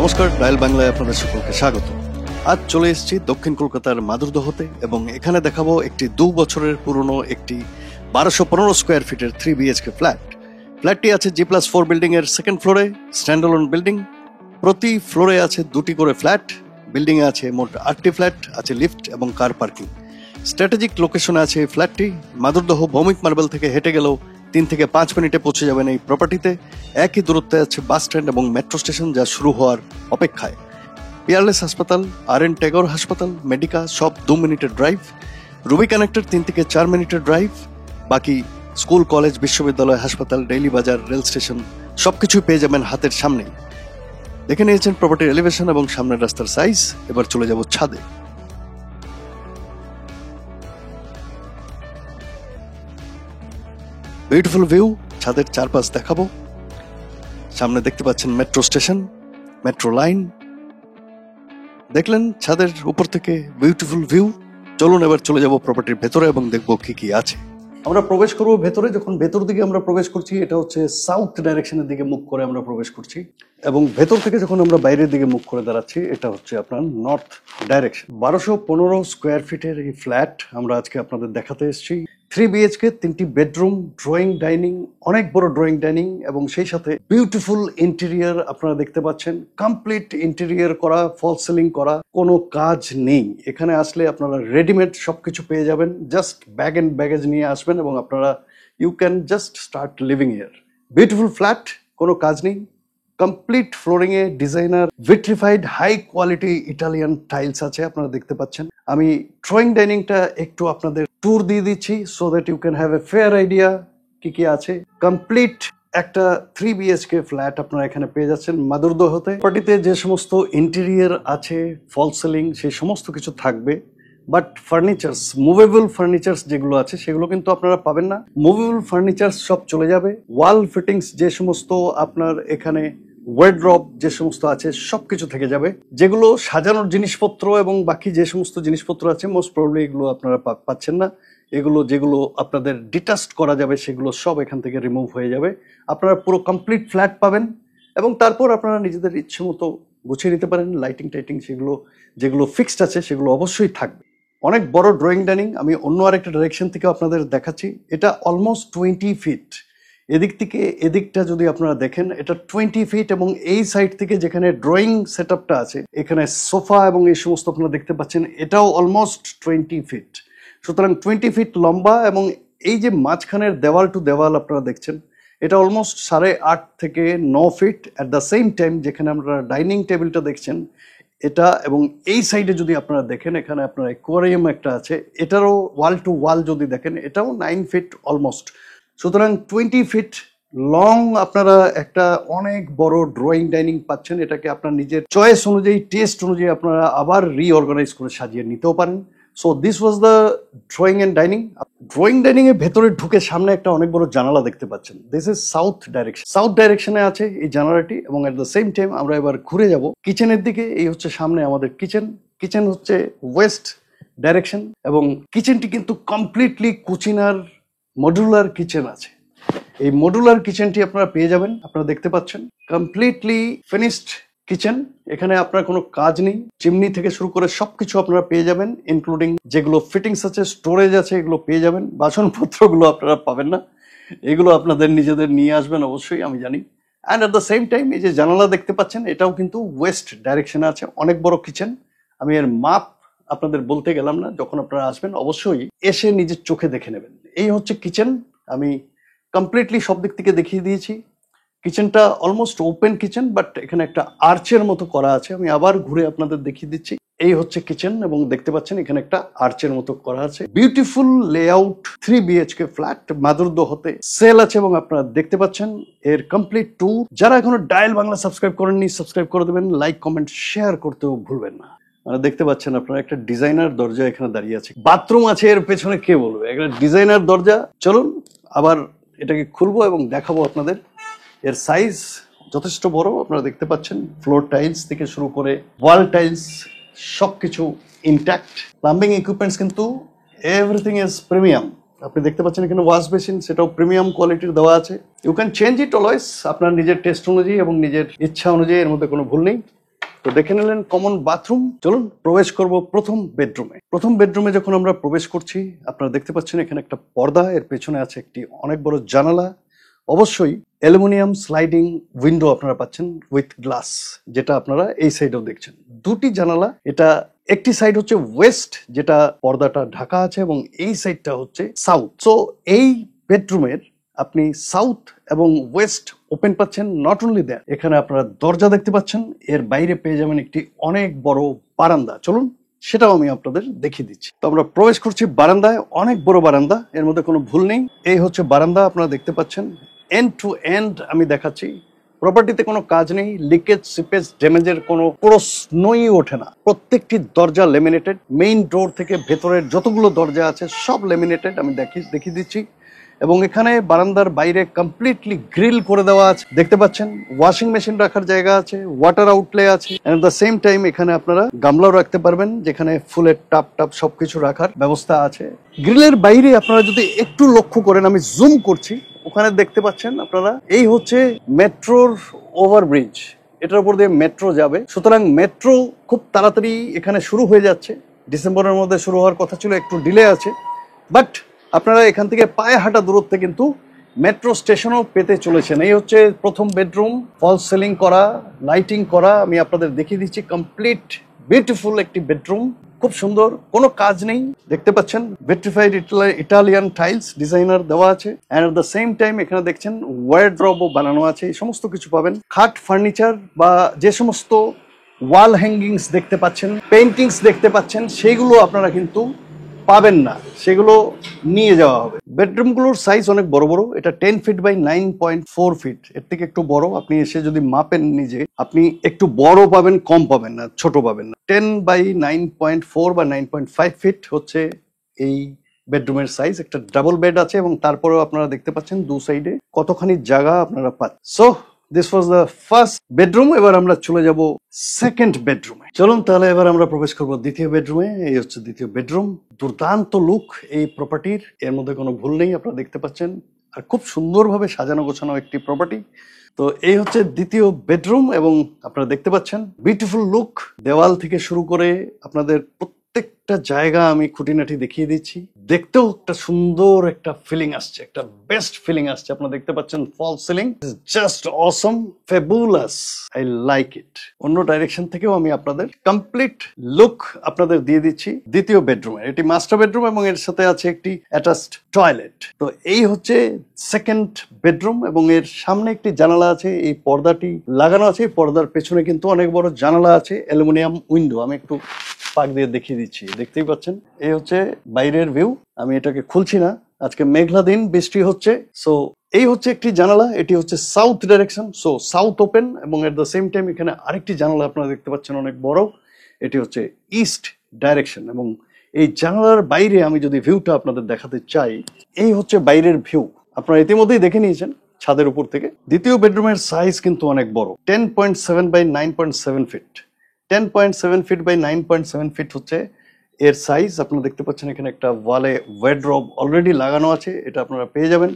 নমস্কার, ডায়াল বাংলায় আপনাদের সকলকে স্বাগত। আজ চলে এসেছি দক্ষিণ কলকাতার মাধুরদহতে এবং এখানে দেখাবো একটি 2 বছরের পুরনো একটি 1215 স্কোয়ার ফিটের 3 BHK ফ্ল্যাট। ফ্ল্যাটটি আছে G+4 বিল্ডিং এর সেকেন্ড ফ্লোরে, স্ট্যান্ডঅ্যালোন বিল্ডিং। প্রতি ফ্লোরে আছে 2টি করে ফ্ল্যাট। বিল্ডিং এ আছে মোট 8টি ফ্ল্যাট, আছে লিফট এবং কার পার্কিং। স্ট্র্যাটেজিক লোকেশনে আছে এই ফ্ল্যাটটি। মাধুরদহ ভৌমিক মার্বেল থেকে হেঁটে গেলেও 3 থেকে 5 মিনিটে পৌঁছে যাবেন এই প্রপার্টিতে। একই দূরত্বে আছে বাস স্ট্যান্ড এবং মেট্রো স্টেশন, যা শুরু হওয়ার অপেক্ষায়। পিয়ারলেস হাসপাতাল, RN ট্যাগর হাসপাতাল, মেডিকা সব 2 মিনিটের ড্রাইভ। রুবি কানেক্টের 3 থেকে 4 মিনিটের ড্রাইভ। বাকি স্কুল, কলেজ, বিশ্ববিদ্যালয়, হাসপাতাল, ডেইলি বাজার, রেল স্টেশন সবকিছুই পেয়ে যাবেন হাতের সামনেই। দেখে নিয়েছেন প্রপার্টির এলিভেশন এবং সামনের রাস্তার সাইজ। এবার চলে যাব ছাদে। বিউটিফুল ভিউ, ছাদের চারপাশ দেখাবো। সামনে দেখতে পাচ্ছেন মেট্রো স্টেশন, মেট্রো লাইন। দেখলেন ছাদের উপর থেকে বিউটিফুল ভিউ। চলুন এবার চলে যাব প্রপার্টির ভেতরে এবং দেখবো কি কি আছে। আমরা প্রবেশ করবো ভেতরে। যখন ভেতর দিকে আমরা প্রবেশ করছি, এটা হচ্ছে সাউথ ডাইরেকশনের দিকে মুখ করে আমরা প্রবেশ করছি, এবং ভেতর থেকে যখন আমরা বাইরের দিকে মুখ করে দাঁড়াচ্ছি, এটা হচ্ছে আপনার নর্থ ডাইরেকশন। 1215 স্কোয়ার ফিটের এই ফ্ল্যাট আমরা আজকে আপনাদের দেখাতে এসেছি। 3 BHK, 3টি বেডরুম, ড্রয়িং ডাইনিং, অনেক বড় ড্রয়িং ডাইনিং, এবং সেই সাথে বিউটিফুল ইন্টেরিয়ার আপনারা দেখতে পাচ্ছেন। কমপ্লিট ইন্টেরিয়ার করা, ফল সিলিং করা, কোনো কাজ নেই। এখানে আসলে আপনারা রেডিমেড সবকিছু পেয়ে যাবেন। জাস্ট ব্যাগ এন্ড ব্যাগেজ নিয়ে আসবেন এবং আপনারা you can just start living here. Beautiful flat, কোনো কাজ নেই। Complete flooring a designer vitrified high quality Italian tiles আছে, আপনারা দেখতে পাচ্ছেন। আমি ড্রয়িং ডাইনিংটা একটু আপনাদের ট্যুর দিয়ে দিচ্ছি so that you can have a fair idea কি কি আছে। কমপ্লিট একটা 3 BHK ফ্ল্যাট আপনারা এখানে পেয়ে যাচ্ছেন মাধুরদহতে। প্রপার্টিতে যে সমস্ত ইন্টেরিয়ার আছে, ফল সিলিং, সেই সমস্ত কিছু থাকবে। বাট ফার্নিচার্স, মুভেবল ফার্নিচার্স যেগুলো আছে সেগুলো কিন্তু আপনারা পাবেন না। মুভেবল ফার্নিচার্স সব চলে যাবে। ওয়াল ফিটিংস যে সমস্ত আপনার এখানে, ওয়ার্ড্রব যে সমস্ত আছে, সবকিছু থেকে যাবে। যেগুলো সাজানোর জিনিসপত্র এবং বাকি যে সমস্ত জিনিসপত্র আছে, মোস্ট প্রবাবলি এগুলো আপনারা পাচ্ছেন না। এগুলো যেগুলো আপনাদের ডিটাচড করা যাবে সেগুলো সব এখান থেকে রিমুভ হয়ে যাবে। আপনারা পুরো কমপ্লিট ফ্ল্যাট পাবেন এবং তারপর আপনারা নিজেদের ইচ্ছে মতো গুছিয়ে নিতে পারেন। লাইটিং টাইটিং সেগুলো যেগুলো ফিক্সড আছে সেগুলো অবশ্যই থাকবে। অনেক বড় ড্রয়িং ডাইনিং। আমি অন্য আরেকটা ডাইরেকশন থেকে আপনাদের দেখাচ্ছি। এটা অলমোস্ট 20 ফিট। এদিক থেকে এদিকটা যদি আপনারা দেখেন, এটা 20 ফিট, এবং এই সাইড থেকে যেখানে ড্রয়িং সেট আপটা আছে, এখানে সোফা এবং এই সমস্ত আপনারা দেখতে পাচ্ছেন, এটাও অলমোস্ট 20 ফিট। সুতরাং 20 ফিট লম্বা, এবং এই যে মাঝখানের দেওয়াল টু দেওয়াল আপনারা দেখছেন, এটা অলমোস্ট 8.5 থেকে 9 feet. At the same time যেখানে আপনারা ডাইনিং টেবিলটা দেখছেন এটা, এবং এই সাইডে যদি আপনারা দেখেন, এখানে আপনার অ্যাকোয়ারিয়াম একটা আছে, এটারও ওয়াল টু ওয়াল যদি দেখেন, এটাও 9 ফিট অলমোস্ট। সুতরাং 20 ফিট লং আপনারা একটা অনেক বড় ড্রয়িং ডাইনিং পাচ্ছেন। এটাকে আপনার নিজের চয়েস অনুযায়ী, টেস্ট অনুযায়ী আপনারা আবার রিঅর্গানাইজ করে সাজিয়ে নিতেও পারেন। So this was the drawing and dining. Drawing dining এর ভেতরে ঢুকে সামনে একটা অনেক বড় জানালা দেখতে পাচ্ছেন। This is south direction. South ডাইরেকশনে আছে এই জানালাটি, এবং এট দ্য সেম টাইম আমরা এবার ঘুরে যাব কিচেনের দিকে। এই হচ্ছে সামনে আমাদের কিচেন। কিচেন হচ্ছে ওয়েস্ট ডাইরেকশন, এবং কিচেনটি কিন্তু কমপ্লিটলি কুচিনার মডুলার কিচেন আছে। এই মডুলার কিচেনটি আপনারা পেয়ে যাবেন। আপনারা দেখতে পাচ্ছেন কমপ্লিটলি ফিনিশড কিচেন। এখানে আপনার কোনো কাজ নেই। চিমনি থেকে শুরু করে সবকিছু আপনারা পেয়ে যাবেন, ইনক্লুডিং যেগুলো ফিটিংস আছে, স্টোরেজ আছে, এগুলো পেয়ে যাবেন। বাসনপত্রগুলো আপনারা পাবেন না, এগুলো আপনাদের নিজেদের নিয়ে আসবেন অবশ্যই, আমি জানি। And at the same time এই যে জানালা দেখতে পাচ্ছেন, এটাও কিন্তু ওয়েস্ট ডাইরেকশনে আছে। অনেক বড় কিচেন। আমি এর মাপ আপনাদের বলতে গেলাম না, যখন আপনারা আসবেন অবশ্যই এসে নিজের চোখে দেখে নেবেন। এই হচ্ছে কিচেন। আমি কমপ্লিটলি সব দিক থেকে দেখিয়ে দিয়েছি। কিচেনটা অলমোস্ট ওপেন কিচেন, বাট এখানে একটা আর্চের মতো করা আছে। আমি আবার ঘুরে আপনাদের দেখিয়ে দিচ্ছি। এই হচ্ছে কিচেন, এবং দেখতে পাচ্ছেন এখানে একটা আর্চের মতো করা আছে। বিউটিফুল লেআউট 3 BHK ফ্ল্যাট মাধুরদহতে সেল আছে, এবং আপনারা দেখতে পাচ্ছেন এর কমপ্লিট ট্যুর। যারা এখনো ডায়াল বাংলা সাবস্ক্রাইব করেননি, সাবস্ক্রাইব করে দেবেন। লাইক, কমেন্ট, শেয়ার করতেও ভুলবেন না। দেখতে পাচ্ছেন আপনারা একটা ডিজাইনার দরজা এখানে দাঁড়িয়ে আছে। বাথরুম আছে এর পেছনে, কে বলবে, একটা ডিজাইনার দরজা। চলুন আবার এটাকে খুলবো এবং দেখাবো আপনাদের। এর সাইজ যথেষ্ট বড়, আপনারা দেখতে পাচ্ছেন। ফ্লোর টাইলস থেকে শুরু করে ওয়াল টাইলস সবকিছু ইনট্যাক্ট। প্লাম্বিং ইকুইপমেন্টস কিন্তু এভরিথিং ইজ প্রিমিয়াম। আপনি দেখতে পাচ্ছেন এখানে ওয়াশ বেসিন, সেটাও প্রিমিয়াম কোয়ালিটির দেওয়া আছে। You can change it always আপনার নিজের টেস্ট অনুযায়ী এবং নিজের ইচ্ছা অনুযায়ী, এর মধ্যে কোনো ভুল নেই। তো দেখে নিলেন কমন বাথরুম। চলুন প্রবেশ করব প্রথম বেডরুমে। প্রথম বেডরুমে যখন আমরা প্রবেশ করছি, আপনারা দেখতে পাচ্ছেন এখানে একটা পর্দা, এর পেছনে আছে একটি অনেক বড় জানালা, অবশ্যই অ্যালুমিনিয়াম স্লাইডিং উইন্ডো আপনারা পাচ্ছেন উইথ গ্লাস, যেটা আপনারা এই সাইডেও দেখছেন। দুটি জানালা, এটা একটি সাইড হচ্ছে ওয়েস্ট, যেটা পর্দাটা ঢাকা আছে, এবং এই সাইডটা হচ্ছে সাউথ। সো এই বেডরুমের আপনি সাউথ এবং ওয়েস্ট ওপেন পাচ্ছেন। নট অনলি দ্যাট, এখানে আপনারা দরজা দেখতে পাচ্ছেন, এর বাইরে পেয়ে যাবেন একটি অনেক বড় বারান্দা। চলুন সেটাও আমি আপনাদের দেখিয়ে দিচ্ছি। তো আমরা প্রবেশ করছি বারান্দায়, অনেক বড় বারান্দা, এর মধ্যে কোনো ভুল নেই। এই হচ্ছে বারান্দা, আপনারা দেখতে পাচ্ছেন এন্ড টু এন্ড আমি দেখাচ্ছি। প্রপার্টিতে কোনো কাজ নেই, লিকেজ সিপেজ ড্যামেজের কোনো প্রশ্নই ওঠে না। প্রত্যেকটি দরজা লেমিনেটেড, মেইন ডোর থেকে ভেতরের যতগুলো দরজা আছে সব লেমিনেটেড, আমি দেখিয়ে দিচ্ছি। এবং এখানে বারান্দার বাইরে কমপ্লিটলি গ্রিল করে দেওয়া আছে, দেখতে পাচ্ছেন। ওয়াশিং মেশিন রাখার জায়গা আছে, ওয়াটার আউটলে আছে, এন্ড দ্য সেম টাইম এখানে আপনারা গামলাও রাখতে পারবেন, যেখানে ফুলের টাপ সবকিছু রাখার ব্যবস্থা আছে। গ্রিলের বাইরে আপনারা যদি একটু লক্ষ্য করেন, আমি জুম করছি, ওখানে দেখতে পাচ্ছেন আপনারা, এই হচ্ছে মেট্রোর ওভারব্রিজ, এটার উপর দিয়ে মেট্রো যাবে। সুতরাং মেট্রো খুব তাড়াতাড়ি এখানে শুরু হয়ে যাচ্ছে। ডিসেম্বরের মধ্যে শুরু হওয়ার কথা ছিল, একটু ডিলে আছে, বাট আপনারা এখান থেকে পায়ে হাঁটা দূরত্বে কিন্তু মেট্রো স্টেশনও পেতে চলেছেন। এই হচ্ছে প্রথম বেডরুম, ফল সিলিং করা, লাইটিং করা, আমি আপনাদের দেখিয়ে দিচ্ছি। কমপ্লিট বিউটিফুল একটি বেডরুম, খুব সুন্দর, কোনো কাজ নেই, দেখতে পাচ্ছেন। ভিট্রিফাইড ইটালিয়ান টাইলস ডিজাইনার দেওয়া আছে, and at the same time এখানে দেখছেন ওয়ার্ড্রবও বানানো আছে। এই সমস্ত কিছু পাবেন। খাট, ফার্নিচার বা যে সমস্ত ওয়াল হ্যাঙ্গিংস দেখতে পাচ্ছেন, পেইন্টিংস দেখতে পাচ্ছেন, সেইগুলো আপনারা কিন্তু পাবেন না, সেগুলো নিয়ে যাওয়া হবে। বেডরুমগুলোর সাইজ অনেক বড় বড়, এটা 10 ফিট বাই 9.4 ফিট, এর থেকে একটু বড়। আপনি এসে যদি মাপেন নিজে, আপনি একটু বড় পাবেন, কম পাবেন না, ছোট পাবেন না। 10 বাই 9.4 বা 9.5 ফিট হচ্ছে এই বেডরুমের সাইজ। একটা ডাবল বেড আছে, এবং তারপরেও আপনারা দেখতে পাচ্ছেন দু সাইডে কতখানি জায়গা আপনারা পাচ্ছেন। So this was the first bedroom. এবার আমরা চলে যাব সেকেন্ড বেডরুমে। চলুন তাহলে এবার আমরা প্রবেশ করব দ্বিতীয় বেডরুমে। এই হচ্ছে দ্বিতীয় বেডরুম। দুর্দান্ত লুক এই প্রপার্টির, এর মধ্যে কোনো ভুল নেই, আপনারা দেখতে পাচ্ছেন। আর খুব সুন্দরভাবে সাজানো গোছানো একটি প্রপার্টি। তো এই হচ্ছে দ্বিতীয় বেডরুম, এবং আপনারা দেখতে পাচ্ছেন বিউটিফুল লুক। দেওয়াল থেকে শুরু করে আপনাদের প্রত্যেকটা জায়গা আমি খুঁটিনাটি দেখিয়ে দিচ্ছি। দেখতেও একটা সুন্দর একটা ফিলিং আসছে, একটা বেস্ট ফিলিং আসছে। আপনারা দেখতে পাচ্ছেন false ceiling, just awesome, fabulous, I like it. অন্য ডাইরেকশন থেকেও আমি আপনাদের কমপ্লিট লুক আপনাদের দিয়ে দিচ্ছি দ্বিতীয় বেডরুমে। এটি মাস্টার বেডরুম, এবং এর সাথে আছে একটি অ্যাটাচড টয়লেট। তো এই হচ্ছে সেকেন্ড বেডরুম, এবং এর সামনে একটি জানালা আছে, এই পর্দাটি লাগানো আছে। পর্দার পেছনে কিন্তু অনেক বড় জানালা আছে, অ্যালুমিনিয়াম উইন্ডো। আমি একটু পাক দিয়ে দেখিয়ে দিচ্ছি, দেখতেই পাচ্ছেন। এই হচ্ছে বাইরের ভিউ, আমি এটাকে খুলছি না, আজকে মেঘলা দিন, বৃষ্টি হচ্ছে। সো এই হচ্ছে একটি জানালা, এটি হচ্ছে south direction, so south open, এবং এট দ্য সেম টাইম এখানে আরেকটি জানালা আপনারা দেখতে পাচ্ছেন অনেক বড়, এটি হচ্ছে ইস্ট ডাইরেকশন। এবং এই জানালার বাইরে আমি যদি ভিউটা আপনাদের দেখাতে চাই, এই হচ্ছে বাইরের ভিউ, আপনারা ইতিমধ্যেই দেখে নিয়েছেন ছাদের উপর থেকে। দ্বিতীয় বেডরুমের সাইজ কিন্তু অনেক বড়, 10.7 by 9.7 feet. 10.7 feet by 9.7 feet হচ্ছে এর সাইজ। আপনারা দেখতে পাচ্ছেন এখানে একটা ওয়ালে ওয়ার্ড্রব অলরেডি লাগানো আছে, এটা আপনারা পেয়ে যাবেন।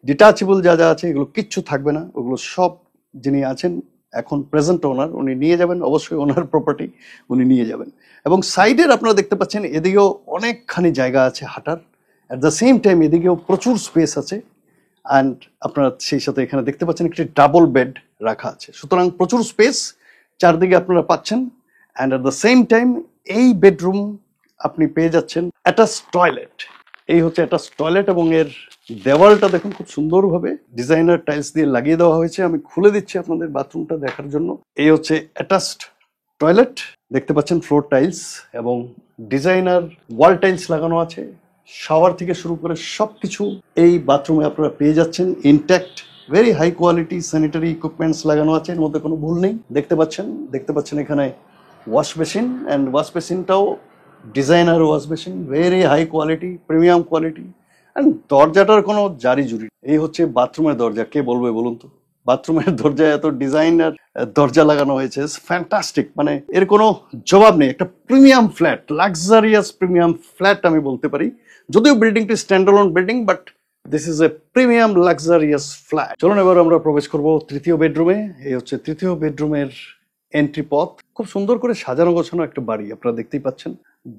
ডিটাচেবল যা যা আছে এগুলো কিচ্ছু থাকবে না, ওগুলো সব যিনি আছেন এখন প্রেজেন্ট ওনার, উনি নিয়ে যাবেন, অবশ্যই ওনার প্রপার্টি, উনি নিয়ে যাবেন। এবং সাইডের আপনারা দেখতে পাচ্ছেন এদিকেও অনেকখানি জায়গা আছে হাঁটার, অ্যাট দ্য সেম টাইম এদিকেও প্রচুর স্পেস আছে। অ্যান্ড আপনারা সেই সাথে এখানে দেখতে পাচ্ছেন একটি ডাবল বেড রাখা আছে, সুতরাং প্রচুর স্পেস চারদিকে আপনারা পাচ্ছেন। And at the same time এই বেডরুম আপনি পেয়ে যাচ্ছেন অ্যাটাচ টয়লেট। এই হচ্ছে অ্যাটাচ টয়লেট, এবং এর দেওয়ালটা দেখুন খুব সুন্দরভাবে ডিজাইনার টাইলস দিয়ে লাগিয়ে দেওয়া হয়েছে। আমি খুলে দিচ্ছি আপনাদের বাথরুমটা দেখার জন্য। এই হচ্ছে অ্যাটাচড টয়লেট, দেখতে পাচ্ছেন ফ্লোর টাইলস এবং ডিজাইনার ওয়াল টাইলস লাগানো আছে। শাওয়ার থেকে শুরু করে সবকিছু এই বাথরুমে আপনারা পেয়ে যাচ্ছেন intact. Very high quality sanitary equipments লাগানো আছে, এর মধ্যে কোনো ভুল নেই। দেখতে পাচ্ছেন এখানে ওয়াশ বেসিন, অ্যান্ড ওয়াশ বেসিনটাও designer wash basin, very high quality, premium quality. And দরজাটার কোনো জারি জুরি। এই হচ্ছে বাথরুমের দরজা, কে বলবে বলুন তো? বাথরুমের দরজায় এত ডিজাইনার দরজা লাগানো হয়েছে, ফ্যান্টাস্টিক, মানে এর কোনো জবাব নেই। একটা premium flat, luxurious premium flat আমি বলতে পারি। যদিও বিল্ডিংটি স্ট্যান্ডঅ্যালোন building, but this is a premium luxurious flat. চলুন এবার আমরা প্রবেশ করব তৃতীয় বেডরুমে। এই হচ্ছে তৃতীয় বেডরুমের এন্ট্রি পথ, খুব সুন্দর করে সাজানো গোছানো একটা বাড়ি আপনারা দেখতেই পাচ্ছেন।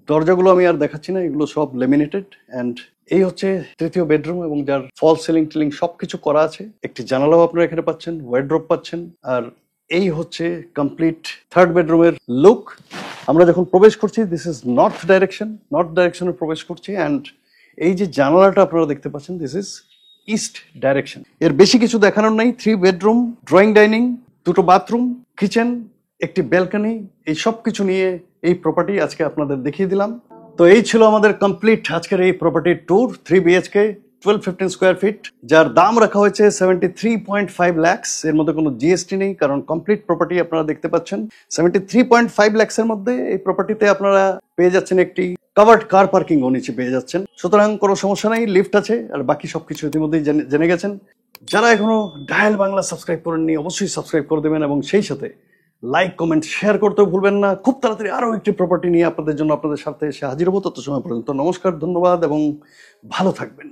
দরজাগুলো আমি আর দেখাচ্ছি না, এগুলো সব লেমিনেটেড। অ্যান্ড এই হচ্ছে তৃতীয় বেডরুম, এবং যার ফল সিলিং টিলিং সবকিছু করা আছে। একটি জানালাও আপনারা এখানে পাচ্ছেন, ওয়ার্ড্রপ পাচ্ছেন। আর এই হচ্ছে কমপ্লিট থার্ড বেডরুমের লুক। আমরা যখন প্রবেশ করছি, দিস ইজ নর্থ ডাইরেকশনে প্রবেশ করছি। অ্যান্ড এই যে জানালাটা আপনারা দেখতে পাচ্ছেন, দিস ইজ ইস্ট ডাইরেকশন। এর বেশি কিছু দেখানোর নাই। 3 বেডরুম, ড্রয়িং ডাইনিং, 2টো বাথরুম, কিচেন, একটি ব্যালকনি, এই সব কিছু নিয়ে এই প্রপার্টি আজকে আপনাদের দেখিয়ে দিলাম। তো এই ছিল আমাদের কমপ্লিট আজকের এই প্রপার্টির ট্যুর। 3 বিএইচকে, 1215 স্কোয়ার ফিট, যার দাম রাখা হয়েছে 73.5 lakhs। এর মধ্যে কোনো জিএসটি নেই, কারণ কমপ্লিট প্রপার্টি আপনারা দেখতে পাচ্ছেন। 73.5 lakhs এর মধ্যে এই প্রপার্টিতে আপনারা পেয়ে যাচ্ছেন একটি কাভার্ড কার পার্কিংও নিচে পেয়ে যাচ্ছেন। সুতরাং কোনো সমস্যা নেই, লিফট আছে। আর বাকি সবকিছু ইতিমধ্যেই জেনে গেছেন। যারা এখনো ডায়াল বাংলা সাবস্ক্রাইব করেননি, অবশ্যই সাবস্ক্রাইব করে দেবেন, এবং সেই সাথে লাইক, কমেন্ট, শেয়ার করতেও ভুলবেন না। খুব তাড়াতাড়ি আরও একটি প্রপার্টি নিয়ে আপনাদের জন্য আপনাদের সাথে এসে হাজির হবো। তত সময় পর্যন্ত নমস্কার, ধন্যবাদ এবং ভালো থাকবেন।